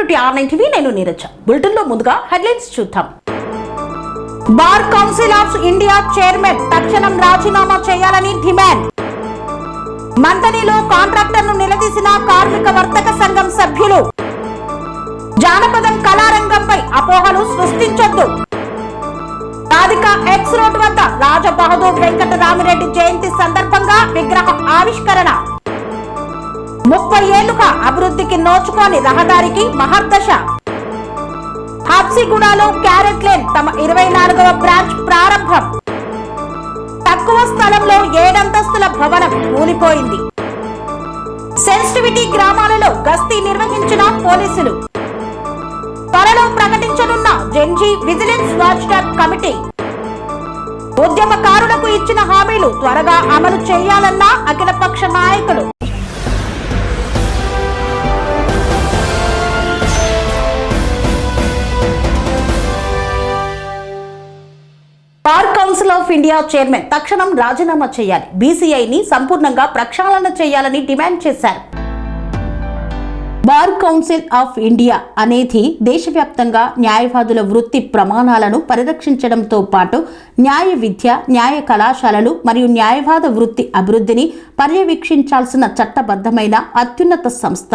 Welcome to R9 TV. నేను Neeraja. Bulletin లో ముందుగా హెడ్లైన్స్ చూద్దాం. Bar Council of India chairman తక్షణం రాజీనామా చేయాలని డిమాండ్. మంతనిలో కాంట్రాక్టర్ను నిలదీసిన కార్మిక వర్తక సంఘం సభ్యులు. జానపదం కళారంగంపై అపోహలు సృష్టించొద్దు. రాధిక ఎక్స్ రోడ్ వద్ద రాజబహదూర్ వెంకటరామిరెడ్డి జయంతి సందర్భంగా విగ్రహ ఆవిష్కరణ. 30 ఏళ్లుగా అభివృద్ధికి నోచుకోని రహదారికి మహర్దశ. హబ్సిగూడలో క్యారెట్ లేన్ తమ 24వ బ్రాంచ్ ప్రారంభం. తక్కువ స్థలంలో 7 అంతస్తుల భవనం కూలిపోయింది. సెన్సిటివిటీ గ్రామాలలో గస్తీ నిర్వహించిన పోలీసులు. త్వరలో ప్రకటించనున్న జెన్జీ విజిలెన్స్ వాచ్డాగ్ కమిటీ. ఉద్యమకారులకు ఇచ్చిన హామీలు త్వరగా అమలు చేయాలన్న అఖిలపక్ష నాయకులు. Bar Council of India chairman తక్షణం రాజీనామా చేయాలి, బీసీఐని సంపూర్ణంగా ప్రక్షాళన చేయాలని డిమాండ్ చేశారు. బార్ కౌన్సిల్ ఆఫ్ ఇండియా అనేది దేశవ్యాప్తంగా న్యాయవాదుల వృత్తి ప్రమాణాలను పరిరక్షించడంతో పాటు న్యాయ విద్య, న్యాయ కళాశాలలు మరియు న్యాయవాద వృత్తి అభివృద్ధిని పర్యవేక్షించాల్సిన చట్టబద్ధమైన అత్యున్నత సంస్థ.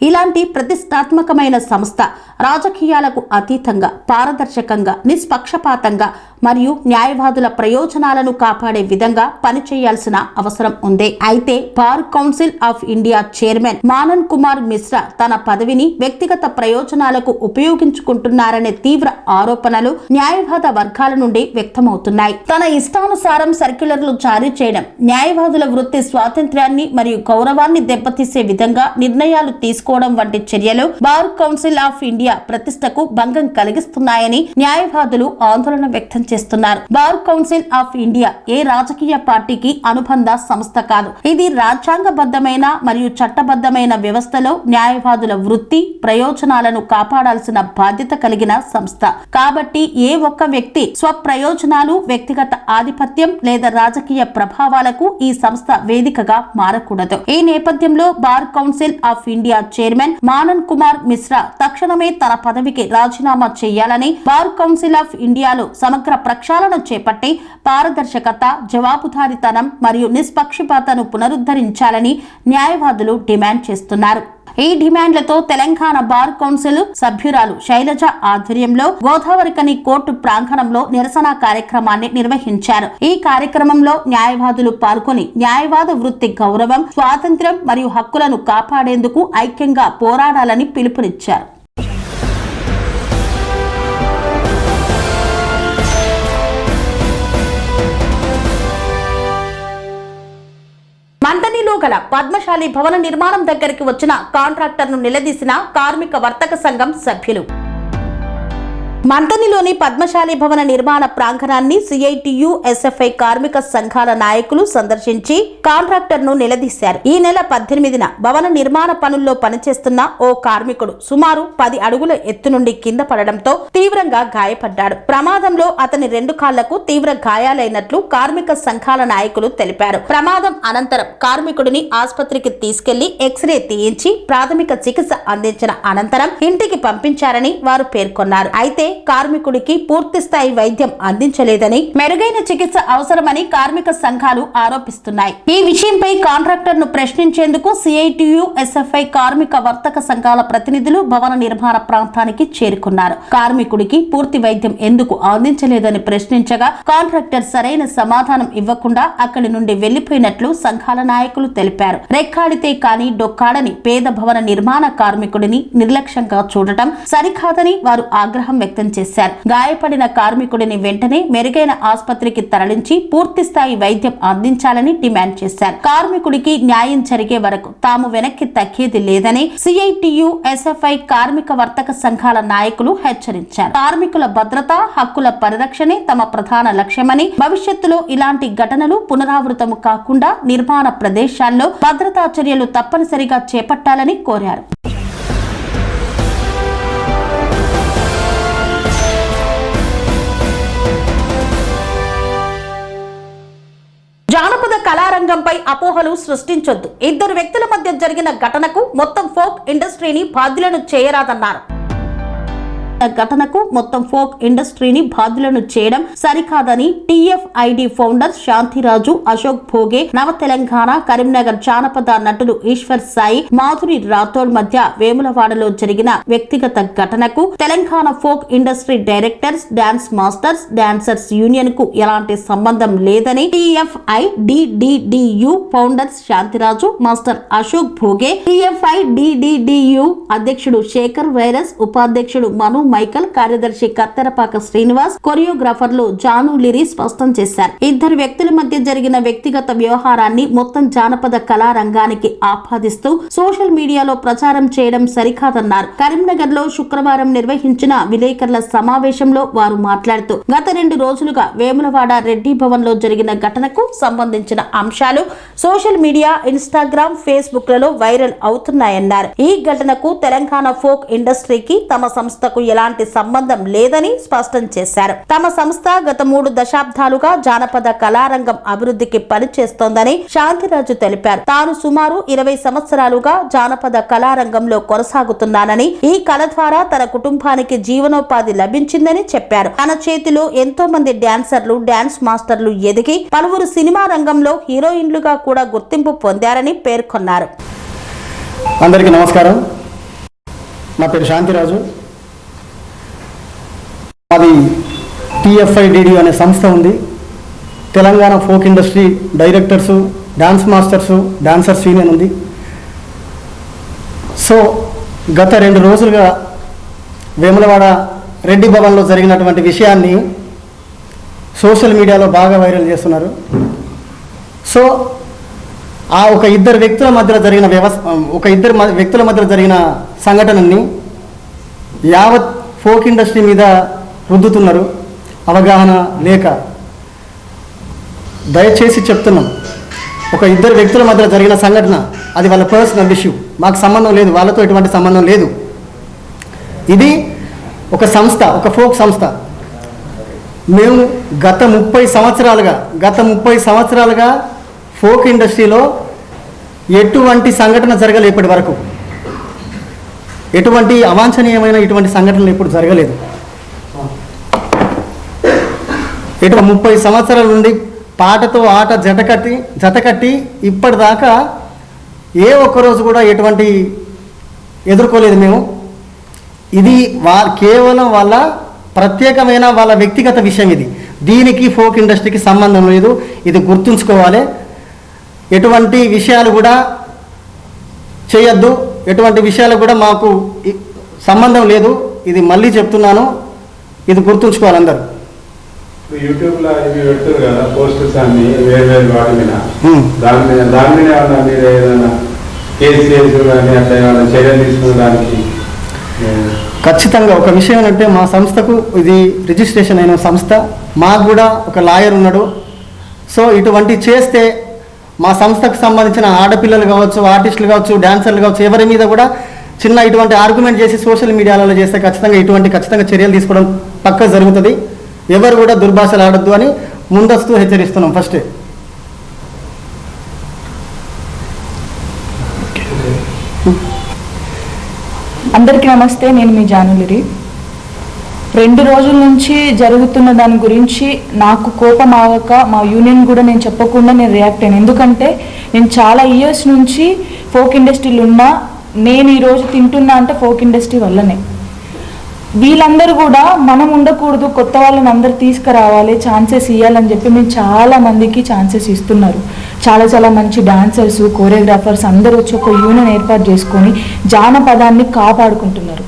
ఇలాంటి ప్రతిష్టాత్మకమైన సంస్థ రాజకీయాలకు అతీతంగా, పారదర్శకంగా, నిష్పక్షపాతంగా మరియు న్యాయవాదుల ప్రయోజనాలను కాపాడే విధంగా పనిచేయాల్సిన అవసరం ఉంది. అయితే Bar Council of India chairman Manan Kumar Mishra తన పదవిని వ్యక్తిగత ప్రయోజనాలకు ఉపయోగించుకుంటున్నారనే తీవ్ర ఆరోపణలు న్యాయవాద వర్గాల నుండి వ్యక్తమవుతున్నాయి. తన ఇష్టానుసారం సర్క్యులర్లు జారీ చేయడం, న్యాయవాదుల వృత్తి స్వాతంత్ర్యాన్ని మరియు గౌరవాన్ని దెబ్బతీసే విధంగా నిర్ణయాలు తీసుకోవడం వంటి చర్యలు బార్ కౌన్సిల్ ఆఫ్ ఇండియా ప్రతిష్టకు భంగం కలిగిస్తున్నాయని న్యాయవాదులు ఆందోళన వ్యక్తం చేస్తున్నారు. బార్ కౌన్సిల్ ఆఫ్ ఇండియా ఏ రాజకీయ పార్టీకి అనుబంధ సంస్థ కాదు. ఇది రాజ్యాంగబద్ధమైన మరియు చట్టబద్ధమైన వ్యవస్థలో న్యాయవాదుల వృత్తి ప్రయోజనాలను కాపాడాల్సిన బాధ్యత కలిగిన సంస్థ. కాబట్టి ఏ ఒక్క వ్యక్తి స్వప్రయోజనాలు, వ్యక్తిగత ఆధిపత్యం లేదా రాజకీయ ప్రభావాలకు ఈ సంస్థ వేదికగా మారకూడదు. ఈ నేపథ్యంలో Bar Council of India chairman Manan Kumar Mishra తక్షణమే తన పదవికి రాజీనామా చేయాలని, బార్ కౌన్సిల్ ఆఫ్ ఇండియాలో సమగ్ర ప్రక్షాళన చేపట్టి పారదర్శకత, జవాబుదారీతనం మరియు నిష్పక్షపాతను పునరుద్ధరించాలని న్యాయవాదులు డిమాండ్ చేస్తున్నారు. ఈ డిమాండ్లతో తెలంగాణ బార్ కౌన్సిల్ సభ్యురాలు శైలజ ఆధ్వర్యంలో గోదావరికని కోర్టు ప్రాంగణంలో నిరసన కార్యక్రమాన్ని నిర్వహించారు. ఈ కార్యక్రమంలో న్యాయవాదులు పాల్గొని న్యాయవాద వృత్తి గౌరవం, స్వాతంత్ర్యం మరియు హక్కులను కాపాడేందుకు ఐక్యంగా పోరాడాలని పిలుపునిచ్చారు. మంతనిలో గల పద్మశాలి భవన నిర్మాణం దగ్గరికి వచ్చిన కాంట్రాక్టర్ను నిలదీసిన కార్మిక వర్తక సంఘం సభ్యులు. మంతనిలోని పద్మశాలి భవన నిర్మాణ ప్రాంగణాన్ని సిఐటియు, ఎస్ఎఫ్ఐ కార్మిక సంఘాల నాయకులు సందర్శించి కాంట్రాక్టర్ను నిలదీశారు. ఈ నెల 18న భవన నిర్మాణ పనుల్లో పనిచేస్తున్న ఓ కార్మికుడు సుమారు 10 అడుగుల ఎత్తు నుండి కింద పడడంతో తీవ్రంగా గాయపడ్డాడు. ప్రమాదంలో అతని 2 కాళ్లకు తీవ్ర గాయాలైనట్లు కార్మిక సంఘాల నాయకులు తెలిపారు. ప్రమాదం అనంతరం కార్మికుడిని ఆసుపత్రికి తీసుకెళ్లి ఎక్స్రే తీయించి ప్రాథమిక చికిత్స అందించిన అనంతరం ఇంటికి పంపించారని వారు పేర్కొన్నారు. అయితే కార్మికుడికి పూర్తి స్థాయి వైద్యం అందించలేదని, మెరుగైన చికిత్స అవసరమని కార్మిక సంఘాలు ఆరోపిస్తున్నాయి. ఈ విషయంపై కాంట్రాక్టర్ ను ప్రశ్నించేందుకు సిఐటియు, ఎస్ఎఫ్ఐ కార్మిక వర్తక సంఘాల ప్రతినిధులు భవన నిర్మాణ ప్రాంతానికి చేరుకున్నారు. కార్మికుడికి పూర్తి వైద్యం ఎందుకు అందించలేదని ప్రశ్నించగా కాంట్రాక్టర్ సరైన సమాధానం ఇవ్వకుండా అక్కడి నుండి వెళ్లిపోయినట్లు సంఘాల నాయకులు తెలిపారు. రెక్కాడితే కానీ డొక్కాడని పేద భవన నిర్మాణ కార్మికుడిని నిర్లక్ష్యంగా చూడటం సరికాదని వారు ఆగ్రహం వ్యక్తం చేశారు. గాయపడిన కార్మికుడిని వెంటనే మెరుగైన ఆసుపత్రికి తరలించి పూర్తి స్థాయి వైద్యం అందించాలని డిమాండ్ చేశారు. కార్మికుడికి న్యాయం జరిగే వరకు తాము వెనక్కి తగ్గేది లేదని సిఐటియు, ఎస్ఎఫ్ఐ కార్మిక వర్తక సంఘాల నాయకులు హెచ్చరించారు. కార్మికుల భద్రత, హక్కుల పరిరక్షణే తమ ప్రధాన లక్ష్యమని, భవిష్యత్తులో ఇలాంటి ఘటనలు పునరావృతం కాకుండా నిర్మాణ ప్రదేశాల్లో భద్రతా చర్యలు తప్పనిసరిగా చేపట్టాలని కోరారు. జానపద కళారంగంపై అపోహలు సృష్టించొద్దు. ఇద్దరు వ్యక్తుల మధ్య జరిగిన ఘటనకు మొత్తం ఫోక్ ఇండస్ట్రీని బాధ్యులను చేయరాదన్నారు. ఘటనకు మొత్తం ఫోక్ ఇండస్ట్రీని బాధ్యులను చేయడం సరికాదని టీఎఫ్ఐడి ఫౌండర్ శాంతిరాజు, అశోక్ భోగే, నవ తెలంగాణ కరీంనగర్ జానపద నటులు ఈశ్వర్ సాయి, మాధురి రాథోడ్ మధ్య వేములవాడలో జరిగిన వ్యక్తిగత ఘటనకు Telangana folk industry directors, dance masters, dancers union కు ఎలాంటి సంబంధం లేదని టీఎఫ్ఐడిడిడియు ఫౌండర్స్ శాంతిరాజు, మాస్టర్ అశోక్ భోగే, టీఎఫ్ఐడిడిడియు అధ్యక్షుడు శేఖర్ వైరస్, ఉపాధ్యక్షుడు మను మైకల్, కార్యదర్శి కత్తెరపాక శ్రీనివాస్, కొరియోగ్రాఫర్లు జాను లిరి స్పష్టం చేశారు. ఇద్దరు వ్యక్తుల మధ్య జరిగిన వ్యక్తిగత వ్యవహారాన్ని మొత్తం జానపద కళా రంగానికి ఆపాదిస్తూ సోషల్ మీడియాలో ప్రచారం చేయడం సరికాదన్నారు. కరీంనగర్ లో శుక్రవారం నిర్వహించిన విలేకరుల సమావేశంలో వారు మాట్లాడుతూ గత 2 రోజులుగా వేములవాడ రెడ్డి భవన్ లో జరిగిన ఘటనకు సంబంధించిన అంశాలు సోషల్ మీడియా, ఇన్స్టాగ్రామ్, ఫేస్బుక్ లలో వైరల్ అవుతున్నాయన్నారు. ఈ ఘటనకు తెలంగాణ ఫోక్ ఇండస్ట్రీకి తమ సంస్థకు ఎలాంటి సంబంధం లేదని స్పష్టం చేశారు. తమ సంస్థ గత 3 దశాబ్దాలుగా జానపద కళారంగం అభివృద్ధికి పనిచేస్తోందని శాంతిరాజు తెలిపారు. తాను సుమారు 20 సంవత్సరాలుగా జానపద కళారంగంలో కొనసాగుతున్నానని, ఈ కళ ద్వారా తన కుటుంబానికి జీవనోపాధి లభించిందని చెప్పారు. తన చేతిలో ఎంతో మంది డాన్సర్లు, డాన్స్ మాస్టర్లు ఎదిగి పలువురు సినిమా రంగంలో హీరోయిన్లుగా కూడా గుర్తింపు పొందారని పేర్కొన్నారు. అందరికీ నమస్కారం. నా పేరు శాంతిరాజు. మాది టీఎఫ్ఐడిడి అనే సంస్థ ఉంది. Telangana folk industry directors, dance masters, dancers union ఉంది. సో గత 2 రోజులుగా వేములవాడ రెడ్డి భవన్లో జరిగినటువంటి విషయాన్ని సోషల్ మీడియాలో బాగా వైరల్ చేస్తున్నారు. సో ఒక ఇద్దరు వ్యక్తుల మధ్యలో జరిగిన సంఘటనని యావత్ ఫోక్ ఇండస్ట్రీ మీద రుద్దుతున్నారు, అవగాహన లేక. దయచేసి చెప్తున్నాం, ఒక ఇద్దరు వ్యక్తుల మధ్యలో జరిగిన సంఘటన, అది వాళ్ళ పర్సనల్ ఇష్యూ, మాకు సంబంధం లేదు, వాళ్ళతో ఎటువంటి సంబంధం లేదు. ఇది ఒక సంస్థ, ఒక ఫోక్ సంస్థ. మేము గత 30 సంవత్సరాలుగా ఫోక్ ఇండస్ట్రీలో ఎటువంటి సంఘటన జరగలేదు. ఇప్పటి వరకు ఎటువంటి అవాంఛనీయమైన ఇటువంటి సంఘటనలు ఇప్పుడు జరగలేదు. 30 సంవత్సరాల నుండి పాటతో ఆట జతకట్టి ఇప్పటిదాకా ఏ ఒక్కరోజు కూడా ఎటువంటి ఎదుర్కోలేదు మేము. ఇది కేవలం వాళ్ళ ప్రత్యేకమైన వాళ్ళ వ్యక్తిగత విషయం. దీనికి ఫోక్ ఇండస్ట్రీకి సంబంధం లేదు, ఇది గుర్తుంచుకోవాలి. ఎటువంటి విషయాలు కూడా చేయొద్దు, ఎటువంటి విషయాలు కూడా మాకు సంబంధం లేదు. ఇది మళ్ళీ చెప్తున్నాను, ఇది గుర్తుంచుకోవాలి అందరూ. యూట్యూబ్లో ఇవి పెడుతుంది కదా పోస్టర్స్ అన్ని వేరే వాటి మీద, దాని మీద మీరు ఏదైనా కేసు కానీ అట్లా ఏమైనా చర్యలు తీసుకోవడానికి? ఖచ్చితంగా. ఒక విషయం ఏంటంటే, మా సంస్థకు ఇది రిజిస్ట్రేషన్ అయిన సంస్థ, మాకు కూడా ఒక లాయర్ ఉన్నాడు. సో ఇటువంటి చేస్తే మా సంస్థకు సంబంధించిన ఆడపిల్లలు కావచ్చు, ఆర్టిస్టులు కావచ్చు, డాన్సర్లు కావచ్చు, ఎవరి మీద కూడా ఇటువంటి ఆర్గ్యుమెంట్ చేసి సోషల్ మీడియాలో చేస్తే ఖచ్చితంగా చర్యలు తీసుకోవడం పక్కా జరుగుతుంది. ఎవరు కూడా దుర్భాషలు ఆడొద్దు అని ముందస్తు హెచ్చరిస్తున్నాం ఫస్టే. అందరికీ నమస్తే, నేను మీ జాను లిరి. 2 రోజుల నుంచి జరుగుతున్న దాని గురించి నాకు కోపం ఆగక మా యూనియన్ కూడా నేను చెప్పకుండా నేను రియాక్ట్ అయ్యాను. ఎందుకంటే నేను చాలా ఇయర్స్ నుంచి ఫోక్ ఇండస్ట్రీలో ఉన్నా. నేను ఈరోజు తింటున్నా అంటే ఫోక్ ఇండస్ట్రీ వల్లనే. వీళ్ళందరూ కూడా మనం ఉండకూడదు, కొత్త వాళ్ళని అందరు తీసుకురావాలి, ఛాన్సెస్ ఇవ్వాలని చెప్పి మేము చాలా మందికి ఛాన్సెస్ ఇస్తున్నారు. చాలా మంచి డాన్సర్స్, కోరియోగ్రాఫర్స్ అందరూ వచ్చి ఒక యూనియన్ ఏర్పాటు చేసుకొని జానపదాన్ని కాపాడుకుంటున్నారు.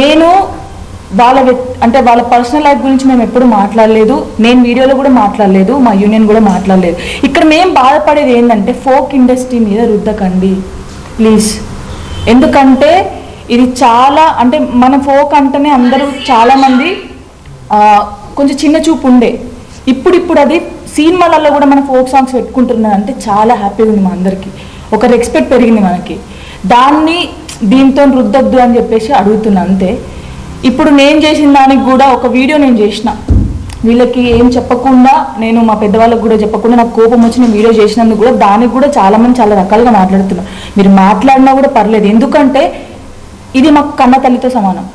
నేను వాళ్ళ పర్సనల్ లైఫ్ గురించి మేము ఎప్పుడు మాట్లాడలేదు, నేను వీడియోలో కూడా మాట్లాడలేదు, మా యూనియన్ కూడా మాట్లాడలేదు. ఇక్కడ మేము బాధపడేది ఏంటంటే ఫోక్ ఇండస్ట్రీ మీద రుద్దకండి ప్లీజ్. ఎందుకంటే ఇది చాలా మన ఫోక్ అంటేనే అందరూ చాలామంది కొంచెం చిన్న చూపు ఉండే. ఇప్పుడు అది సినిమాలలో కూడా మన ఫోక్ సాంగ్స్ పెట్టుకుంటున్నారు అంటే చాలా హ్యాపీగా ఉంది. మా అందరికీ ఒక రెస్పెక్ట్ పెరిగింది మనకి. దీంతో రుద్దొద్దు అని చెప్పేసి అడుగుతున్నా అంతే. ఇప్పుడు నేను చేసిన దానికి కూడా ఒక వీడియో నేను చేసిన, వీళ్ళకి ఏం చెప్పకుండా, నేను మా పెద్దవాళ్ళకి కూడా చెప్పకుండా నాకు కోపం వచ్చి నేను వీడియో చేసినందుకు కూడా దానికి కూడా చాలామంది చాలా రకాలుగా మాట్లాడుతున్నారు. మీరు మాట్లాడినా కూడా పర్లేదు, ఎందుకంటే ఇది మాకు కన్న తల్లితో సమానం.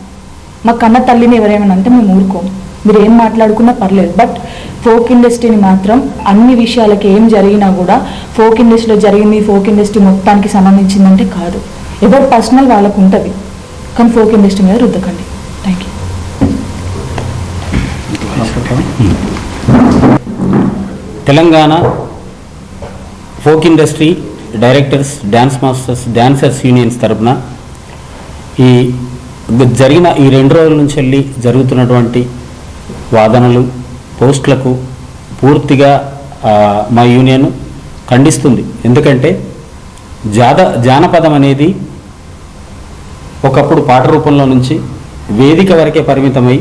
మా కన్న తల్లిని ఎవరేమైనా అంటే మేము ఊరుకోము, మీరు ఏం మాట్లాడుకున్నా పర్లేదు. బట్ ఫోక్ ఇండస్ట్రీని మాత్రం అన్ని విషయాలకి ఏం జరిగినా కూడా ఫోక్ ఇండస్ట్రీలో జరిగింది ఫోక్ ఇండస్ట్రీ మొత్తానికి సంబంధించిందంటే కాదు. ఎవరు పర్సనల్ వాళ్ళకు ఉంటుంది, కానీ ఫోక్ ఇండస్ట్రీ మీద రుద్దకండి. Thank you. Telangana folk industry directors, dance masters, dancers unions తరపున ఈ జరిగిన ఈ 2 రోజుల నుంచి వెళ్ళి జరుగుతున్నటువంటి వాదనలు, పోస్టులకు పూర్తిగా మా యూనియన్ ఖండిస్తుంది. ఎందుకంటే జానపదం అనేది ఒకప్పుడు పాట రూపంలో నుంచి వేదిక వరకే పరిమితమై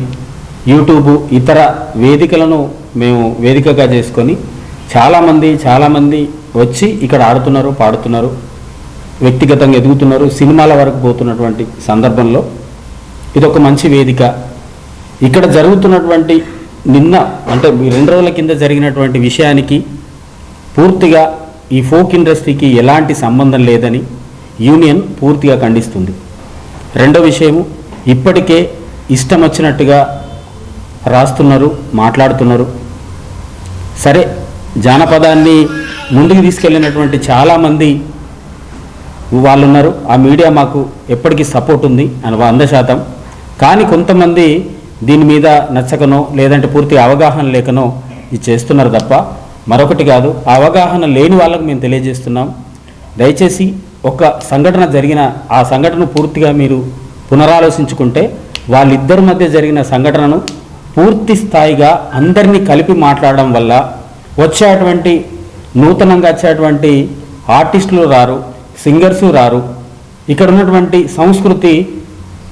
యూట్యూబ్ ఇతర వేదికలను మేము వేదికగా చేసుకొని చాలామంది వచ్చి ఇక్కడ ఆడుతున్నారు, పాడుతున్నారు, వ్యక్తిగతంగా ఎదుగుతున్నారు, సినిమాల వరకు పోతున్నటువంటి సందర్భంలో ఇదొక మంచి వేదిక. ఇక్కడ జరుగుతున్నటువంటి నిన్న అంటే 2 రోజుల కింద జరిగినటువంటి విషయానికి పూర్తిగా ఈ ఫోక్ ఇండస్ట్రీకి ఎలాంటి సంబంధం లేదని యూనియన్ పూర్తిగా ఖండిస్తుంది. రెండో విషయము, ఇప్పటికే ఇష్టం వచ్చినట్టుగా రాస్తున్నారు, మాట్లాడుతున్నారు. సరే, జానపదాన్ని ముందుకు తీసుకెళ్ళినటువంటి చాలామంది వాళ్ళు ఉన్నారు, ఆ మీడియా మాకు ఎప్పటికీ సపోర్ట్ ఉంది అని 100%. కానీ కొంతమంది దీని మీద నచ్చకనో లేదంటే పూర్తి అవగాహన లేకనో ఇది చేస్తున్నారు తప్ప మరొకటి కాదు. ఆ అవగాహన లేని వాళ్ళకు మేము తెలియజేస్తున్నాం, దయచేసి ఒక సంఘటన జరిగిన ఆ సంఘటన పూర్తిగా మీరు పునరాలోచించుకుంటే వాళ్ళిద్దరి మధ్య జరిగిన సంఘటనను పూర్తి స్థాయిగా అందరినీ కలిపి మాట్లాడడం వల్ల వచ్చేటువంటి నూతనంగా వచ్చేటువంటి ఆర్టిస్టులు రారు, సింగర్సు రారు, ఇక్కడ ఉన్నటువంటి సంస్కృతి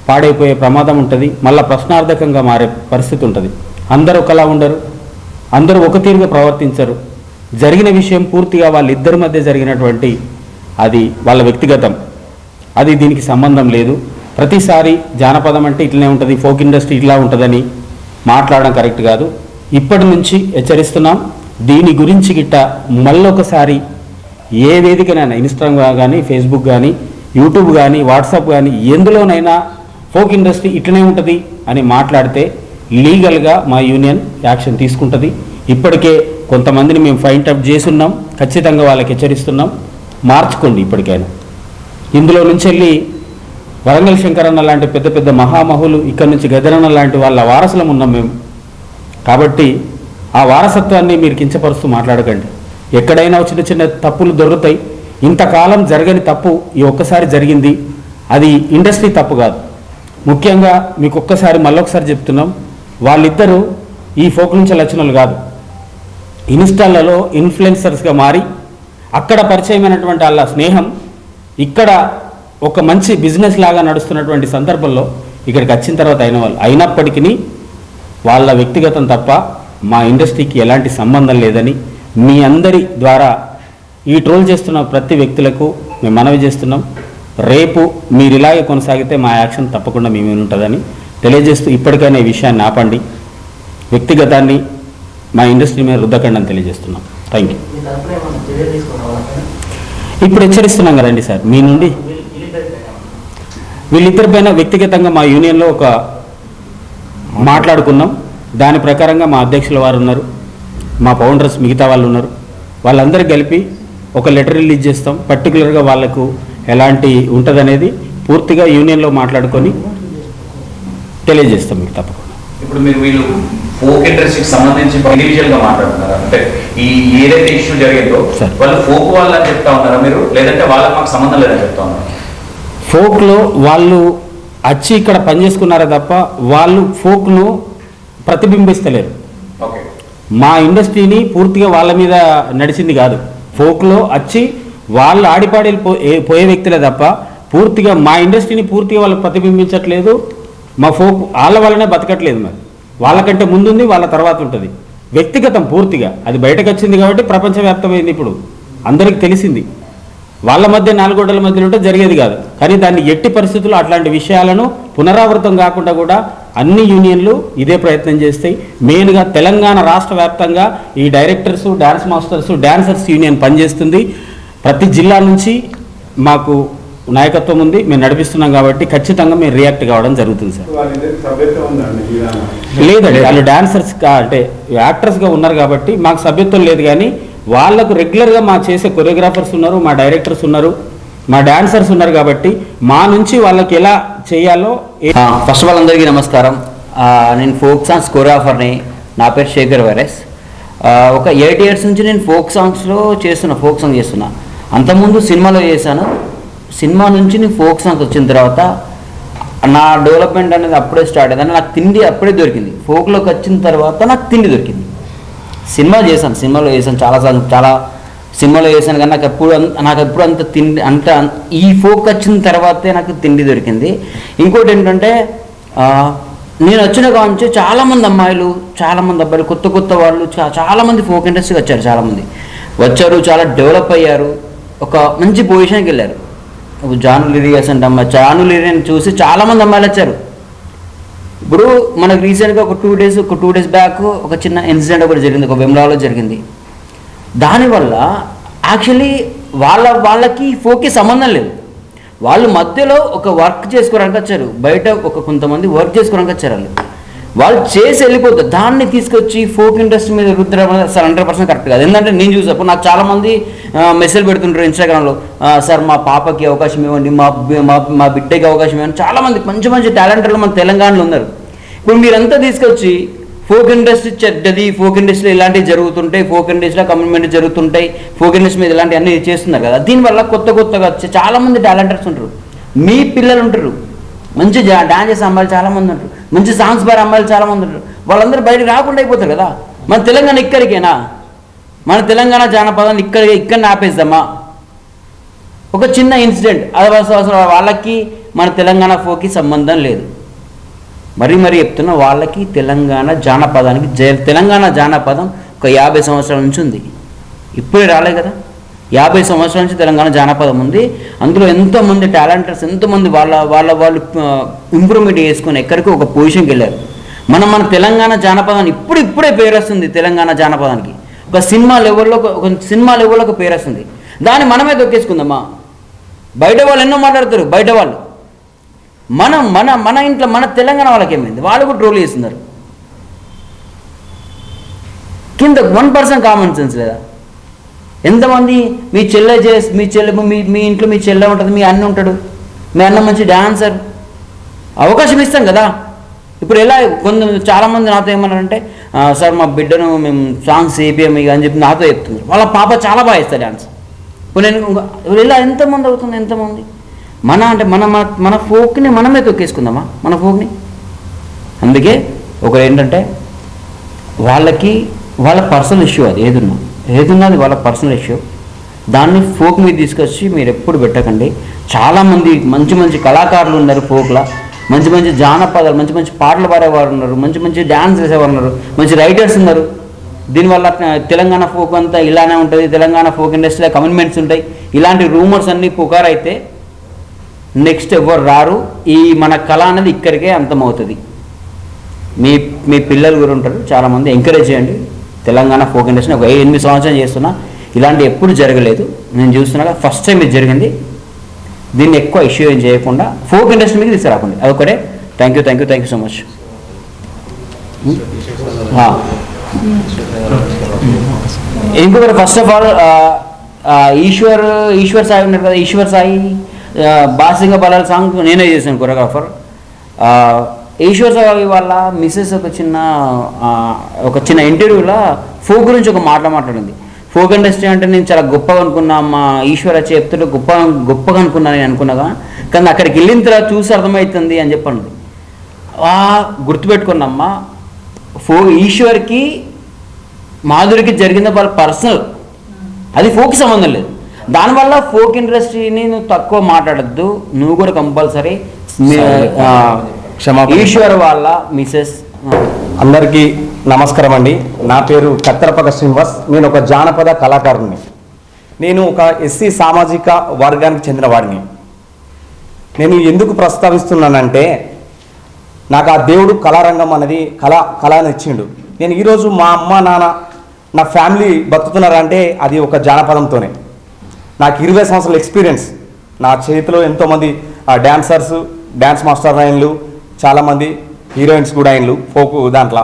పాడైపోయే ప్రమాదం ఉంటుంది, మళ్ళీ ప్రశ్నార్థకంగా మారే పరిస్థితి ఉంటుంది. అందరూ ఒకలా ఉండరు, అందరూ ఒక తీరుగా ప్రవర్తించరు. జరిగిన విషయం పూర్తిగా వాళ్ళిద్దరి మధ్య జరిగినటువంటి అది వాళ్ళ వ్యక్తిగతం, అది దీనికి సంబంధం లేదు. ప్రతిసారి జానపదం అంటే ఇట్లనే ఉంటుంది, ఫోక్ ఇండస్ట్రీ ఇట్లా ఉంటుందని మాట్లాడడం కరెక్ట్ కాదు. ఇప్పటి నుంచి హెచ్చరిస్తున్నాం, దీని గురించి గిట్ట మళ్ళొకసారి ఏ వేదికనైనా ఇన్స్టాగ్రామ్ కానీ, ఫేస్బుక్ కానీ, యూట్యూబ్ కానీ, వాట్సాప్ కానీ ఎందులోనైనా ఫోక్ ఇండస్ట్రీ ఇట్లనే ఉంటుంది అని మాట్లాడితే లీగల్గా మా యూనియన్ యాక్షన్ తీసుకుంటుంది. ఇప్పటికే కొంతమందిని మేము ఫైండ్ అవుట్ చేస్తున్నాం, ఖచ్చితంగా వాళ్ళకి హెచ్చరిస్తున్నాం, మార్చుకోండి ఇప్పటికైనా. ఇందులో నుంచి వెళ్ళి వరంగల్ శంకరన్న లాంటి పెద్ద పెద్ద మహామహులు, ఇక్కడ నుంచి గదరన్న లాంటి వాళ్ళ వారసులం ఉన్నాం మేము. కాబట్టి ఆ వారసత్వాన్ని మీరు కించపరుస్తూ మాట్లాడకండి. ఎక్కడైనా చిన్న చిన్న తప్పులు దొరుకుతాయి. ఇంతకాలం జరగని తప్పు ఈ ఒక్కసారి జరిగింది, అది ఇండస్ట్రీ తప్పు కాదు. ముఖ్యంగా మీకు ఒక్కసారి మళ్ళొకసారి చెప్తున్నాం, వాళ్ళిద్దరూ ఈ ఫోక్ నుంచి వచ్చిన కాదు, ఇన్స్టాలలో ఇన్ఫ్లుయెన్సర్స్గా మారి అక్కడ పరిచయమైనటువంటి వాళ్ళ స్నేహం ఇక్కడ ఒక మంచి బిజినెస్ లాగా నడుస్తున్నటువంటి సందర్భంలో ఇక్కడికి వచ్చిన తర్వాత అయిన వాళ్ళు. అయినప్పటికీ వాళ్ళ వ్యక్తిగతం తప్ప మా ఇండస్ట్రీకి ఎలాంటి సంబంధం లేదని మీ అందరి ద్వారా ఈ ట్రోల్ చేస్తున్న ప్రతి వ్యక్తులకు మేము మనవి చేస్తున్నాం. రేపు మీరు ఇలాగే కొనసాగితే మా యాక్షన్ తప్పకుండా మీ మీద ఉంటుందని తెలియజేస్తూ ఇప్పటికైనా ఈ విషయాన్ని ఆపండి, వ్యక్తిగతాన్ని మా ఇండస్ట్రీ మీద రుద్దకండి అని తెలియజేస్తున్నాం. Thank you. ఇప్పుడు హెచ్చరిస్తున్నాం కదండి సార్, మీ నుండి వీళ్ళిద్దరిపైన వ్యక్తిగతంగా మా యూనియన్లో ఒక మాట్లాడుకున్నాం. దాని ప్రకారంగా మా అధ్యక్షుల వారు ఉన్నారు, మా ఫౌండర్స్ మిగతా వాళ్ళు ఉన్నారు, వాళ్ళందరూ కలిపి ఒక లెటర్ రిలీజ్ చేస్తాం. పర్టికులర్గా వాళ్ళకు ఎలాంటి ఉంటుందనేది పూర్తిగా యూనియన్లో మాట్లాడుకొని తెలియజేస్తాం మీకు తప్పకుండా. ఇప్పుడు మీరు వీళ్ళు ఫోక్ ఇండస్ట్రీకి సంబంధించి ఇండివిజువల్ గా మాట్లాడుతున్నారు, అంటే ఈ ఏదైతే ఇష్యూ జరిగిందో వాళ్ళు ఫోక్ వాళ్ళని చెప్తా ఉన్నారా మీరు, లేదంటే వాళ్ళకి మాకు సంబంధం లేదని చెప్తా ఉన్నారు? ఫోక్లో వాళ్ళు వచ్చి ఇక్కడ పనిచేసుకున్నారే తప్ప వాళ్ళు ఫోక్ను ప్రతిబింబిస్తలేరు. ఓకే, మా ఇండస్ట్రీని పూర్తిగా వాళ్ళ మీద నడిచింది కాదు. ఫోక్లో వచ్చి వాళ్ళు ఆడిపాడి పోయే వ్యక్తులే తప్ప పూర్తిగా మా ఇండస్ట్రీని పూర్తిగా వాళ్ళు ప్రతిబింబించట్లేదు. మా ఫోక్ వాళ్ళ వల్లనే బతకట్లేదు. మరి వాళ్ళకంటే ముందుంది, వాళ్ళ తర్వాత ఉంటుంది. వ్యక్తిగతం పూర్తిగా అది బయటకు వచ్చింది కాబట్టి ప్రపంచవ్యాప్తమైంది, ఇప్పుడు అందరికీ తెలిసింది. వాళ్ళ మధ్య 4 గోడల మధ్యలో ఉంటే జరిగేది కాదు. కానీ దాన్ని ఎట్టి పరిస్థితుల్లో అట్లాంటి విషయాలను పునరావృతం కాకుండా కూడా అన్ని యూనియన్లు ఇదే ప్రయత్నం చేస్తాయి. మెయిన్గా తెలంగాణ రాష్ట్ర వ్యాప్తంగా ఈ directors, dance masters, dancers union పనిచేస్తుంది. ప్రతి జిల్లా నుంచి మాకు నాయకత్వం ఉంది, మేము నడిపిస్తున్నాం కాబట్టి ఖచ్చితంగా మేము రియాక్ట్ కావడం జరుగుతుంది సార్. వాళ్ళిద్దరికి సభ్యత్వం ఉందండి ఈ విధానం. లేదండి, వాళ్ళు డాన్సర్స్ అంటే యాక్టర్స్గా ఉన్నారు కాబట్టి మాకు సభ్యత్వం లేదు. కానీ వాళ్ళకు రెగ్యులర్గా మా చేసే కొరియోగ్రాఫర్స్ ఉన్నారు, మా డైరెక్టర్స్ ఉన్నారు, మా డాన్సర్స్ ఉన్నారు కాబట్టి మా నుంచి వాళ్ళకి ఎలా చేయాలో. ఫస్ట్ ఆఫ్ ఆల్ అందరికీ నమస్కారం. నేను ఫోక్ సాంగ్స్ కొరియోగ్రాఫర్ని. నా పేరు శేఖర్ వైరస్. ఒక 8 years నుంచి నేను ఫోక్ సాంగ్ చేస్తున్నా. అంతకుముందు సినిమాలో చేశాను. సినిమా నుంచి నేను ఫోక్ సాంగ్స్ వచ్చిన తర్వాత నా డెవలప్మెంట్ అనేది అప్పుడే స్టార్ట్ అయింది. నాకు తిండి అప్పుడే దొరికింది. ఫోక్లోకి వచ్చిన తర్వాత నాకు తిండి దొరికింది. సినిమాలో చేశాను చాలా సినిమాలో చేశాను. కానీ నాకు ఎప్పుడు అంత తిండి ఈ ఫోక్ వచ్చిన తర్వాతే నాకు తిండి దొరికింది. ఇంకోటి ఏంటంటే నేను వచ్చిన కావచ్చు చాలామంది అమ్మాయిలు కొత్త వాళ్ళు చాలామంది ఫోక్ ఇండస్ట్రీకి వచ్చారు. చాలామంది వచ్చారు, చాలా డెవలప్ అయ్యారు, ఒక మంచి పొజిషన్కి వెళ్ళారు. జాను లిరియస్ అంటే జాను లిరియని చూసి చాలామంది అమ్మాయిలు వచ్చారు. ఇప్పుడు మనకు రీసెంట్గా ఒక టూ డేస్ బ్యాక్ ఒక చిన్న ఇన్సిడెంట్ ఒకటి జరిగింది, ఒక వెమ్లాలో జరిగింది. దానివల్ల యాక్చువల్లీ వాళ్ళకి ఫోక్కి సంబంధం లేదు. వాళ్ళు మధ్యలో ఒక వర్క్ చేసుకోవడానికి వచ్చారు, బయట కొంతమంది వర్క్ చేసుకోవడానికి వచ్చారు. వాళ్ళు చేసి వెళ్ళిపోతారు. దాన్ని తీసుకొచ్చి ఫోక్ ఇండస్ట్రీ మీద రుద్దడం అసలు 100% కరెక్ట్ కాదు. ఎందుకంటే నేను చూసాను, నాకు చాలామంది మెసేజ్ పెడుతుంటారు ఇన్స్టాగ్రామ్లో, సార్ మా పాపకి అవకాశం ఇవ్వండి, మా బిడ్డకి అవకాశం ఇవ్వండి. చాలామంది మంచి టాలెంటర్లు మన తెలంగాణలో ఉన్నారు. ఇప్పుడు మీరంతా తీసుకొచ్చి ఫోక్ ఇండస్ట్రీ చెడ్డది, ఫోక్ ఇండస్ట్రీలో ఇలాంటివి జరుగుతుంటాయి, ఫోక్ ఇండస్ట్రీలో కమిట్మెంట్ జరుగుతుంటాయి, ఫోక్ ఇండస్ట్రీ మీద ఇలాంటివి అన్నీ చేస్తున్నారు కదా. దీనివల్ల కొత్తగా వచ్చే చాలామంది టాలెంటర్స్ ఉంటారు, మీ పిల్లలు ఉంటారు, మంచి డాన్స్ చేసే అమ్మాయిలు చాలామంది ఉంటారు, మంచి సాంగ్స్ పాడే అమ్మాయిలు చాలామంది ఉంటారు. వాళ్ళందరూ బయటకు రాకుండా అయిపోతారు కదా. మన తెలంగాణ ఇక్కడికేనా? మన తెలంగాణ జానపదాన్ని ఇక్కడ ఆపేద్దామా? ఒక చిన్న ఇన్సిడెంట్, అసలు వాళ్ళకి మన తెలంగాణ ఫోక్కి సంబంధం లేదు. మరీ చెప్తున్నా, వాళ్ళకి తెలంగాణ జానపదం ఒక 50 సంవత్సరాల నుంచి ఉంది. ఇప్పుడే రాలే కదా, 50 సంవత్సరాల నుంచి తెలంగాణ జానపదం ఉంది. అందులో ఎంతోమంది టాలెంటర్స్, ఎంతోమంది వాళ్ళు ఇంప్రూవ్మెంట్ చేసుకొని ఎక్కడికి ఒక పొజిషన్కి వెళ్ళారు. మన తెలంగాణ జానపదాన్ని ఇప్పుడే పేరు వస్తుంది. తెలంగాణ జానపదానికి ఒక సినిమా లెవెల్లో ఒక పేరు వస్తుంది. దాన్ని మనమే దొక్కేసుకుందామా? బయట వాళ్ళు ఎన్నో మాట్లాడతారు. బయట వాళ్ళు మన ఇంట్లో మన తెలంగాణ వాళ్ళకి ఏమైంది? వాళ్ళు కూడా ట్రోల్ చేస్తున్నారు. కింద 1% కామన్ సెన్స్ లేదా? ఎంతమంది మీ ఇంట్లో మీ చెల్లె ఉంటుంది, మీ అన్న ఉంటాడు, మీ అన్న మంచి డాన్సర్, అవకాశం ఇస్తాం కదా. ఇప్పుడు ఎలా చాలామంది నాతో ఏమన్నారంటే, సార్ మా బిడ్డను మేము సాంగ్స్ వేపియము అని చెప్పి నాతో చెప్తున్నారు. వాళ్ళ పాప చాలా బాగా ఇస్తారు డాన్స్. ఇప్పుడు నేను ఇలా ఎంతమంది అవుతుంది, ఎంతమంది మన ఫోక్ని మనమే తొక్కేసుకుందామా? మన ఫోక్ని. అందుకే ఒకరు ఏంటంటే, వాళ్ళ పర్సనల్ ఇష్యూ, అది ఏదున్నది వాళ్ళ పర్సనల్ ఇష్యూ. దాన్ని ఫోక్ మీద తీసుకొచ్చి మీరు ఎప్పుడు పెట్టకండి. చాలామంది మంచి కళాకారులు ఉన్నారు ఫోక్లో, మంచి జానపదాలు, మంచి పాటలు పాడేవారు ఉన్నారు, మంచి డ్యాన్స్ చేసేవారు ఉన్నారు, మంచి రైటర్స్ ఉన్నారు. దీనివల్ల తెలంగాణ ఫోక్ అంతా ఇలానే ఉంటుంది, తెలంగాణ ఫోక్ ఇండస్ట్రీలో కమిట్మెంట్స్ ఉంటాయి, ఇలాంటి రూమర్స్ అన్నీ పుకారైతే నెక్స్ట్ ఎవరు రారు. మన కళ అనేది ఇక్కడికే అంతమవుతుంది. మీ పిల్లలు కూడా ఉంటారు, చాలామంది ఎంకరేజ్ చేయండి. తెలంగాణ ఫోక్ ఇండస్ట్రీ ఒక 8 సంవత్సరాలు చేస్తున్నా, ఇలాంటి ఎప్పుడు జరగలేదు. నేను చూస్తున్నా ఫస్ట్ టైం ఇది జరిగింది. దీన్ని ఎక్కువ ఇష్యూ ఏం చేయకుండా ఫోక్ ఇండస్ట్రీ మీద తీసుకురాకండి. అదొకటే. Thank you so much. ఇంకొకటి, first of all Eshwar Sai ఉన్నారు కదా, ఈశ్వర్ సాయి బాసింగ బలాల సాంగ్ నేనే చేశాను కొరియోగ్రాఫర్. ఈశ్వర్ సాయి వాళ్ళ మిస్సెస్ ఒక చిన్న ఇంటర్వ్యూలో ఫోక్ గురించి ఒక మాట్లాడింది. ఫోక్ ఇండస్ట్రీ అంటే నేను చాలా గొప్పగా అనుకున్నా, మా ఈశ్వర్ వచ్చి చెప్తుంటే గొప్పగా అనుకున్నా నేను అనుకున్నాగా, కానీ అక్కడికి వెళ్ళిన తర్వాత చూసి అర్థమవుతుంది అని చెప్పండి. గుర్తుపెట్టుకున్నమ్మా, ఈశ్వర్కి మాధురికి జరిగింది వాళ్ళ పర్సనల్, అది ఫోక్కి సంబంధం లేదు. దానివల్ల ఫోక్ ఇండస్ట్రీని నువ్వు తక్కువ మాట్లాడద్దు. నువ్వు కూడా కంపల్సరీ ఈశ్వర్ వాళ్ళ మిసెస్. అందరికీ నమస్కారం అండి. నా పేరు కత్తెరపక శ్రీనివాస్. నేను ఒక జానపద కళాకారుని. నేను ఒక ఎస్సీ సామాజిక వర్గానికి చెందిన వాడిని. నేను ఎందుకు ప్రస్తావిస్తున్నానంటే, నాకు ఆ దేవుడు కళారంగం అనేది కళని ఇచ్చిండు. నేను ఈరోజు మా అమ్మ నాన్న నా ఫ్యామిలీ బతుకుతున్నారంటే అది ఒక జానపదంతోనే. నాకు 20 సంవత్సరాల ఎక్స్పీరియన్స్ నా చేతిలో ఎంతోమంది డ్యాన్సర్స్, డ్యాన్స్ మాస్టర్ అయినలు, చాలామంది హీరోయిన్స్ కూడా అయినలు ఫోక్ దాంట్లో.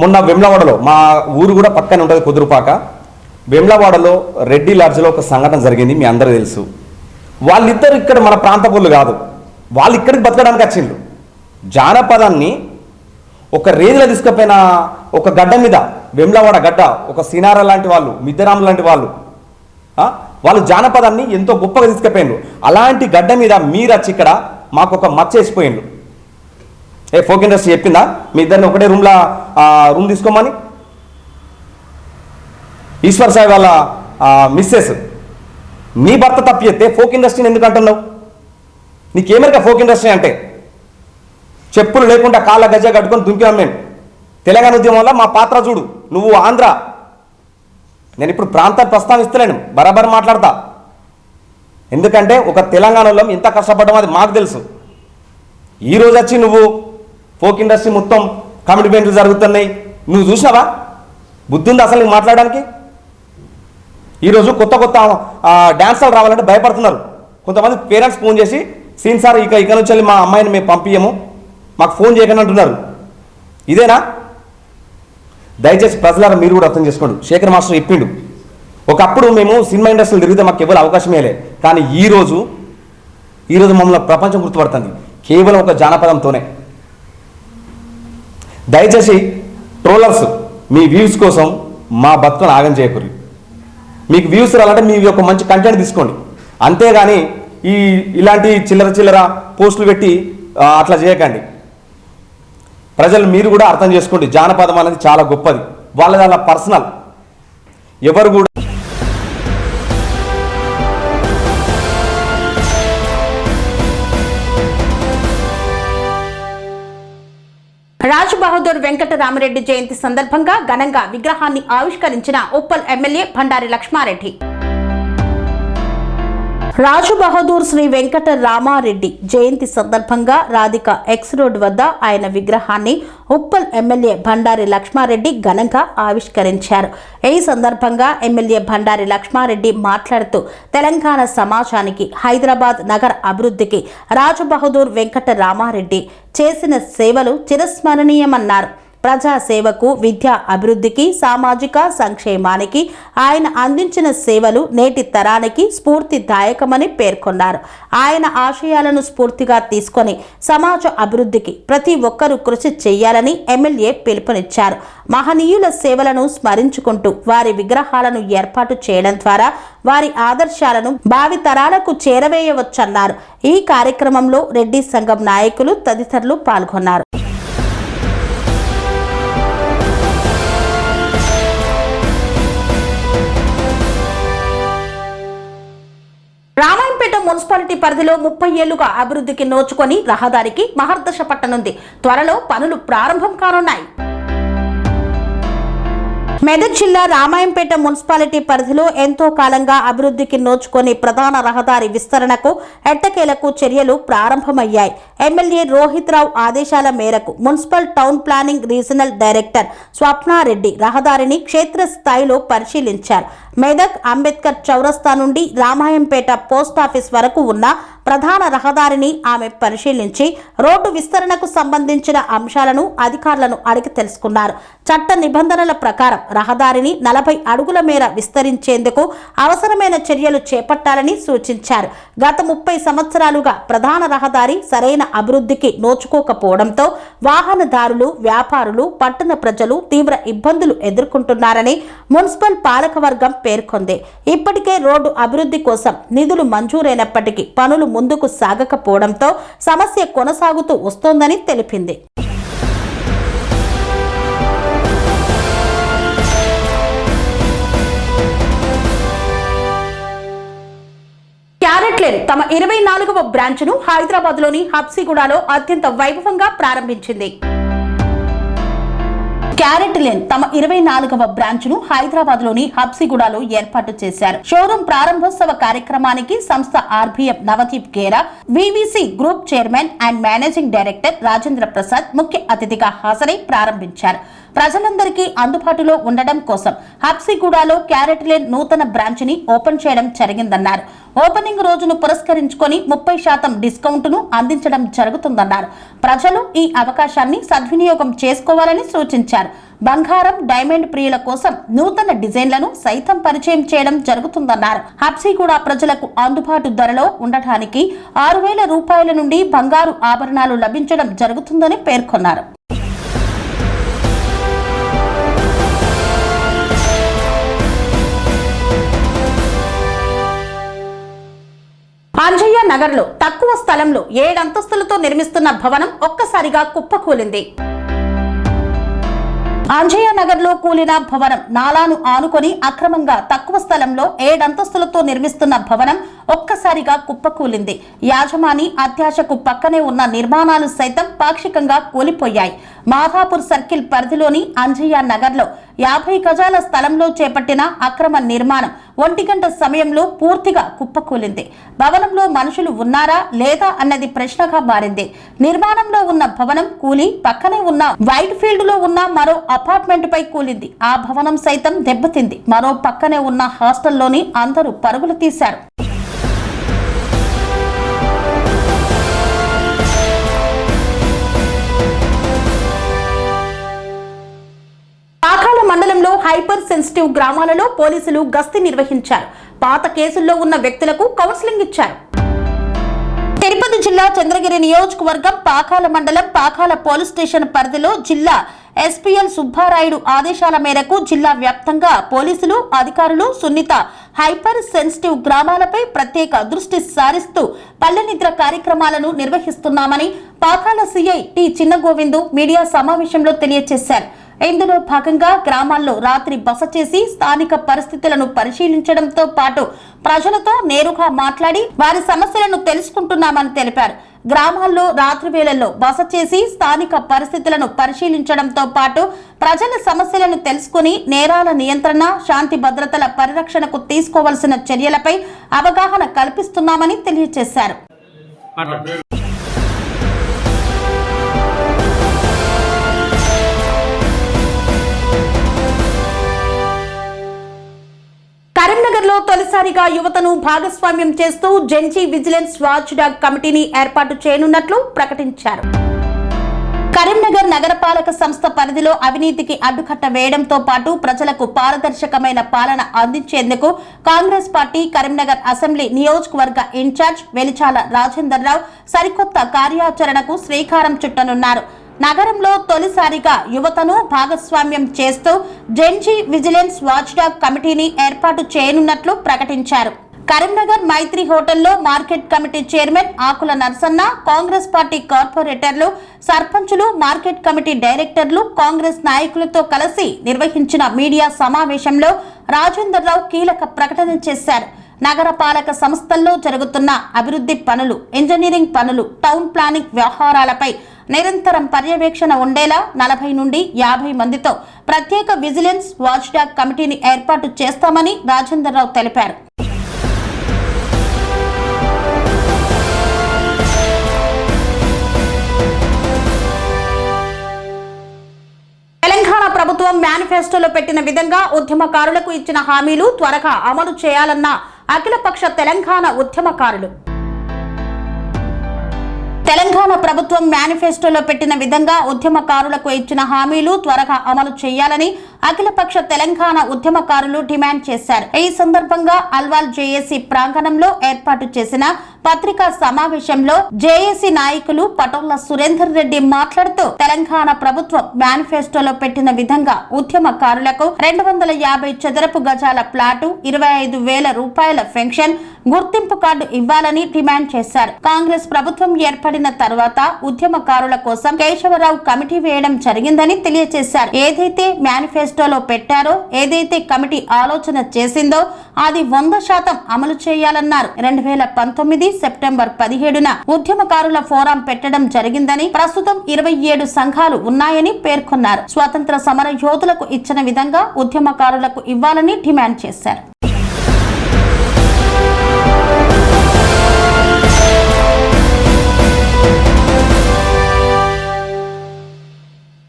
మొన్న వెమ్లవాడలో, మా ఊరు కూడా పక్కనే ఉంటుంది కుదురుపాక, వెమ్లవాడలో రెడ్డి లాడ్జ్లో ఒక సంఘటన జరిగింది, మీ అందరూ తెలుసు. వాళ్ళిద్దరు ఇక్కడ మన ప్రాంత పనులు కాదు, వాళ్ళు ఇక్కడికి బతకడానికి వచ్చిండ్రు. జానపదాన్ని ఒక రేంజ్లో తీసుకుపోయిన ఒక గడ్డ మీద, వెమ్లవాడ గడ్డ, ఒక సినార లాంటి వాళ్ళు, మిద్దరాం లాంటి వాళ్ళు జానపదాన్ని ఎంతో గొప్పగా తీసుకుపోయిండ్రు. అలాంటి గడ్డ మీద మీరు వచ్చి ఇక్కడ మాకు ఒక మచ్చ వేసిపోయిండ్రు. ఫోక్ ఇండస్ట్రీ చెప్పిందా మీ ఇద్దరిని ఒకటే రూమ్ తీసుకోమని? ఈశ్వర్ సాయి వాళ్ళ మిస్సెస్ నీ భర్త తప్పు చెప్తే ఫోక్ ఇండస్ట్రీని ఎందుకు అంటున్నావు? నీకేమరిక ఫోక్ ఇండస్ట్రీ అంటే? చెప్పులు లేకుండా కాళ్ళ గజ కట్టుకొని దుంకినాం మేము. తెలంగాణ ఉద్యమంలో మా పాత్ర చూడు. నువ్వు ఆంధ్ర, నేను ఇప్పుడు ప్రాంతాన్ని ప్రస్తావిస్తలేను, బరాబర్ మాట్లాడతా. ఎందుకంటే ఒక తెలంగాణలో ఎంత కష్టపడ్డామో అది మాకు తెలుసు. ఈరోజు వచ్చి నువ్వు ఫోక్ ఇండస్ట్రీ మొత్తం కమిట్మెంట్లు జరుగుతున్నాయి, నువ్వు చూసినావా? బుద్ధి ఉంది అసలు నీకు మాట్లాడడానికి? ఈరోజు కొత్త డ్యాన్సర్లు రావాలంటే భయపడుతున్నారు. కొంతమంది పేరెంట్స్ ఫోన్ చేసి, సీన్ సార్ ఇక నుంచి వెళ్ళి మా అమ్మాయిని మేము పంపించము, మాకు ఫోన్ చేయకండి అంటున్నారు. ఇదేనా? దయచేసి ప్రజలారా మీరు కూడా అర్థం చేసుకోండి. శేఖర్ మాస్టర్ చెప్పిండు, ఒకప్పుడు మేము సినిమా ఇండస్ట్రీలో తిరిగితే మాకు ఎవరు అవకాశమే లే, కానీ ఈరోజు మమ్మల్ని ప్రపంచం గుర్తుపడుతుంది కేవలం ఒక జానపదంతోనే. దయచేసి ట్రోలర్స్ మీ వ్యూస్ కోసం మా బతుకును ఆగం చేయకూరి. మీకు వ్యూస్ రావాలంటే మీ యొక్క మంచి కంటెంట్ తీసుకోండి, అంతేగాని ఇలాంటి చిల్లర పోస్టులు పెట్టి అట్లా చేయకండి. ప్రజలు మీరు కూడా అర్థం చేసుకోండి, జానపదం అనేది చాలా గొప్పది, వాళ్ళ పర్సనల్. ఎవరు కూడా రాజ్ బహదూర్ వెంకట రామిరెడ్డి జయంతి సందర్భంగా ఘనంగా విగ్రహాన్ని ఆవిష్కరించిన ఉప్పల్ ఎమ్మెల్యే బండారి లక్ష్మారెడ్డి. రాజు బహదూర్ శ్రీ వెంకట రామారెడ్డి జయంతి సందర్భంగా రాధిక ఎక్స్ రోడ్ వద్ద ఆయన విగ్రహాన్ని ఉప్పల్ ఎమ్మెల్యే బండారి లక్ష్మారెడ్డి ఘనంగా ఆవిష్కరించారు. ఈ సందర్భంగా ఎమ్మెల్యే బండారి లక్ష్మారెడ్డి మాట్లాడుతూ తెలంగాణ సమాజానికి, హైదరాబాద్ నగర అభివృద్ధికి రాజు బహదూర్ వెంకట రామారెడ్డి చేసిన సేవలు చిరస్మరణీయమన్నారు. ప్రజాసేవకు, విద్యా అభివృద్ధికి, సామాజిక సంక్షేమానికి ఆయన అందించిన సేవలు నేటి తరానికి స్ఫూర్తిదాయకమని పేర్కొన్నారు. ఆయన ఆశయాలను స్ఫూర్తిగా తీసుకొని సమాజ అభివృద్ధికి ప్రతి ఒక్కరూ కృషి చేయాలని ఎమ్మెల్యే పిలుపునిచ్చారు. మహనీయుల సేవలను స్మరించుకుంటూ వారి విగ్రహాలను ఏర్పాటు చేయడం ద్వారా వారి ఆదర్శాలను భావితరాలకు చేరవేయవచ్చన్నారు. ఈ కార్యక్రమంలో రెడ్డి సంఘం నాయకులు తదితరులు పాల్గొన్నారు. రామాయంపేట మున్సిపాలిటీ పరిధిలో 30 ఏళ్లుగా అభివృద్ధికి నోచుకొని రహదారికి మహర్దశ పట్టనుంది. త్వరలో పనులు ప్రారంభం కానున్నాయి. మెదక్ జిల్లా రామాయంపేట మున్సిపాలిటీ పరిధిలో ఎంతో కాలంగా అభివృద్ధికి నోచుకొని ప్రధాన రహదారి విస్తరణకు ఎట్టకేలకు చర్యలు ప్రారంభమయ్యాయి. ఎమ్మెల్యే రోహిత్ రావు ఆదేశాల మేరకు municipal town planning regional director Swapna Reddy రహదారిని క్షేత్రస్థాయిలో పరిశీలించారు. మెదక్ అంబేద్కర్ చౌరస్తా నుండి రామాయంపేట పోస్టాఫీస్ వరకు ఉన్న ప్రధాన రహదారిని ఆమె పరిశీలించి రోడ్డు విస్తరణకు సంబంధించిన అంశాలను అధికారులను అడిగి తెలుసుకున్నారు. చట్ట నిబంధనల ప్రకారం రహదారిని 40 అడుగుల మేర విస్తరించేందుకు అవసరమైన చర్యలు చేపట్టాలని సూచించారు. గత 30 సంవత్సరాలుగా ప్రధాన రహదారి సరైన అభివృద్ధికి నోచుకోకపోవడంతో వాహనదారులు, వ్యాపారులు, పట్టణ ప్రజలు తీవ్ర ఇబ్బందులు ఎదుర్కొంటున్నారని మున్సిపల్ పాలకవర్గం పేర్కొంది. ఇప్పటికే రోడ్డు అభివృద్ధి కోసం నిధులు మంజూరైనప్పటికీ పనులు ముందుకు సాగకపోవడంతో సమస్య కొనసాగుతూ వస్తోందని తెలిపింది. క్యారెట్ లేన్ తమ 24వ బ్రాంచ్ను హైదరాబాద్లోని హబ్సిగూడలో అత్యంత వైభవంగా ప్రారంభించింది. క్యారెట్ లేన్ తమ 24వ బ్రాంచ్ను హైదరాబాద్లోని హబ్సిగూడలో ఏర్పాటు చేశారు. షోరూం ప్రారంభోత్సవ కార్యక్రమానికి సంస్థ RBM Navdeep Gera, VVC group chairman and managing director Rajendra Prasad ముఖ్య అతిథిగా హాజరై ప్రారంభించారు. ప్రజలందరికీ అందుబాటులో ఉండడం కోసం హబ్సిగూడలో క్యారెట్ లేన్ నూతన బ్రాంచ్ ని ఓపెన్ చేయడం జరిగిందన్నారు. ఓపెనింగ్ రోజును పురస్కరించుకొని 30% డిస్కౌంట్ ను అందించడం జరుగుతుందన్నారు. ప్రజలు ఈ అవకాశాన్ని సద్వినియోగం చేసుకోవాలని సూచించారు. బంగారం, డైమండ్ ప్రియుల కోసం నూతన డిజైన్లను సైతం పరిచయం చేయడం జరుగుతుందన్నారు. హబ్సిగూడ ప్రజలకు అందుబాటు ధరలో ఉండటానికి 6,000 రూపాయల నుండి బంగారు ఆభరణాలు లభించడం జరుగుతుందని పేర్కొన్నారు. అంజయ్య నగర్లో తక్కువ స్థలంలో 7 అంతస్తులతో నిర్మిస్తున్న భవనం ఒక్కసారిగా కుప్పకూలింది. అంజయ్య నగర్ లో కూలిన భవనం నాలాను ఆనుకొని అక్రమంగా తక్కువ స్థలంలో 7 అంతస్తులతో నిర్మిస్తున్న భవనం ఒక్కసారిగా కుప్పకూలింది. యాజమాని అత్యాశకు పక్కనే ఉన్న నిర్మాణాలు సైతం పాక్షికంగా కూలిపోయాయి. మాధాపూర్ సర్కిల్ పరిధిలోని అంజయ్య నగర్ లో 50 గజాల స్థలంలో చేపట్టిన అక్రమ నిర్మాణం 1 గంట సమయంలో పూర్తిగా కుప్పకూలింది. భవనంలో మనుషులు ఉన్నారా లేదా అన్నది ప్రశ్నగా మారింది. నిర్మాణంలో ఉన్న భవనం కూలి పక్కనే ఉన్న వైట్ ఫీల్డ్ లో ఉన్న మరో అపార్ట్మెంట్ పై కూలింది. ఆ భవనం సైతం దెబ్బతింది. మరో పక్కనే ఉన్న హాస్టల్లోని అందరూ పరుగులు తీశారు. మండలంలో హైపర్ సెన్సిటివ్ గ్రామాలలో పోలీసులు గస్తీ నిర్వహించారు. పాత కేసుల్లో ఉన్న వ్యక్తులకు కౌన్సిలింగ్ ఇచ్చారు. తిరుపతి జిల్లా చంద్రగిరి నియోజకవర్గం పాకాల మండలం పాకాల పోలీస్ స్టేషన్ పరిధిలో జిల్లా ఎస్పీఎల్ సుబ్బారాయుడు ఆదేశాల మేరకు జిల్లా వ్యాప్తంగా పోలీసులు అధికారులు సున్నిత హైపర్ సెన్సిటివ్ గ్రామాలపై ప్రత్యేక దృష్టి సారిస్తూ పల్లె నిద్ర కార్యక్రమాలను నిర్వహిస్తున్నామని Pakala CI T Chinnagovindu media సమావేశంలో తెలియజేశారు. ఇందులో భాగంగా గ్రామాల్లో రాత్రి బస చేసి స్థానిక పరిస్థితులను పరిశీలించడంతో పాటు ప్రజలతో నేరుగా మాట్లాడి వారి సమస్యలను తెలుసుకుంటున్నామని తెలిపారు. గ్రామాల్లో రాత్రి వేళల్లో బస చేసి స్థానిక పరిస్థితులను పరిశీలించడంతో పాటు ప్రజల సమస్యలను తెలుసుకుని నేరాల నియంత్రణ, శాంతి భద్రతల పరిరక్షణకు తీసుకోవాల్సిన చర్యలపై అవగాహన కల్పిస్తున్నామని తెలియజేశారు. కరీంనగర్ లో తొలిసారిగా యువతను భాగస్వామ్యం చేస్తూ జెన్జీ విజిలెన్స్ వాచ్ డాగ్ కమిటీని ఏర్పాటు చేయనున్నట్లు ప్రకటించారు. కరీంనగర్ నగరపాలక సంస్థ పరిధిలో అవినీతికి అడ్డుకట్ట వేయడంతో పాటు ప్రజలకు పారదర్శకమైన పాలన అందించేందుకు కాంగ్రెస్ పార్టీ కరీంనగర్ అసెంబ్లీ నియోజకవర్గ ఇన్ఛార్జ్ వెలిచాల రాజేందర్ రావు సరికొత్త కార్యాచరణకు శ్రీకారం చుట్టనున్నారు. నగరంలో తొలిసారిగా యువతను భాగస్వామ్యం చేస్తూ జెన్జీ విజిలెన్స్ వాచ్ డాగ్ కమిటీని ఏర్పాటు చేయనున్నట్లు ప్రకటించారు. కరీంనగర్ మైత్రి హోటల్లో మార్కెట్ కమిటీ చైర్మన్ ఆకుల నర్సన్న, కాంగ్రెస్ పార్టీ కార్పొరేటర్లు, సర్పంచులు, మార్కెట్ కమిటీ డైరెక్టర్లు, కాంగ్రెస్ నాయకులతో కలిసి నిర్వహించిన మీడియా సమావేశంలో రాజేందర్ రావు కీలక ప్రకటన చేశారు. నగర పాలక సంస్థల్లో జరుగుతున్న అభివృద్ధి పనులు, ఇంజనీరింగ్ పనులు, టౌన్ ప్లానింగ్ వ్యవహారాలపై నిరంతరం పర్యవేక్షణ ఉండేలా 40 నుండి 50 మందితో ప్రత్యేక విజిలెన్స్ వాచ్ డాగ్ కమిటీని ఏర్పాటు చేస్తామని రాజేందర్ రావు తెలిపారు. తెలంగాణ ప్రభుత్వం మేనిఫెస్టోలో పెట్టిన విధంగా ఉద్యమకారులకు ఇచ్చిన హామీలు త్వరగా అమలు చేయాలన్న అఖిలపక్ష తెలంగాణ ఉద్యమకారులు. తెలంగాణ ప్రభుత్వం మేనిఫెస్టోలో పెట్టిన విధంగా ఉద్యమకారులకు ఇచ్చిన హామీలు త్వరగా అమలు చేయాలని అఖిలపక్ష తెలంగాణ ఉద్యమకారులు డిమాండ్ చేశారు. ఈ సందర్భంగా అల్వాల్ జేఏసీ ప్రాంగణంలో ఏర్పాటు చేసిన పత్రికా సమావేశంలో జేఏసీ నాయకులు పటోళ్ల సురేందర్ రెడ్డి మాట్లాడుతూ తెలంగాణ ప్రభుత్వం మేనిఫెస్టోలో పెట్టిన విధంగా ఉద్యమకారులకు 250 చదరపు గజాల ప్లాటు, 25,000 రూపాయల పెన్షన్, గుర్తింపు కార్డు ఇవ్వాలని డిమాండ్ చేశారు. కాంగ్రెస్ ప్రభుత్వం ఏర్పడిన తర్వాత ఉద్యమకారుల కోసం కేశవరావు కమిటీ వేయడం జరిగిందని తెలియజేశారు. ఏదైతే మేనిఫెస్టోలో పెట్టారో, ఏదైతే కమిటీ ఆలోచన చేసిందో అది 100% అమలు చేయాలన్నారు. 2019 సెప్టెంబర్ 17న ఉద్యమకారుల ఫోరం పెట్టడం జరిగిందని, ప్రస్తుతం 27 సంఘాలు ఉన్నాయని పేర్కొన్నారు. స్వాతంత్ర సమర యోధులకు ఇచ్చిన విధంగా ఉద్యమకారులకు ఇవ్వాలని డిమాండ్ చేశారు.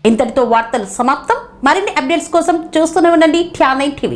ఇంతటితో వార్తలు సమాప్తం. మరిన్ని అప్డేట్స్ కోసం చూస్తూనే ఉండండి TR9 TV.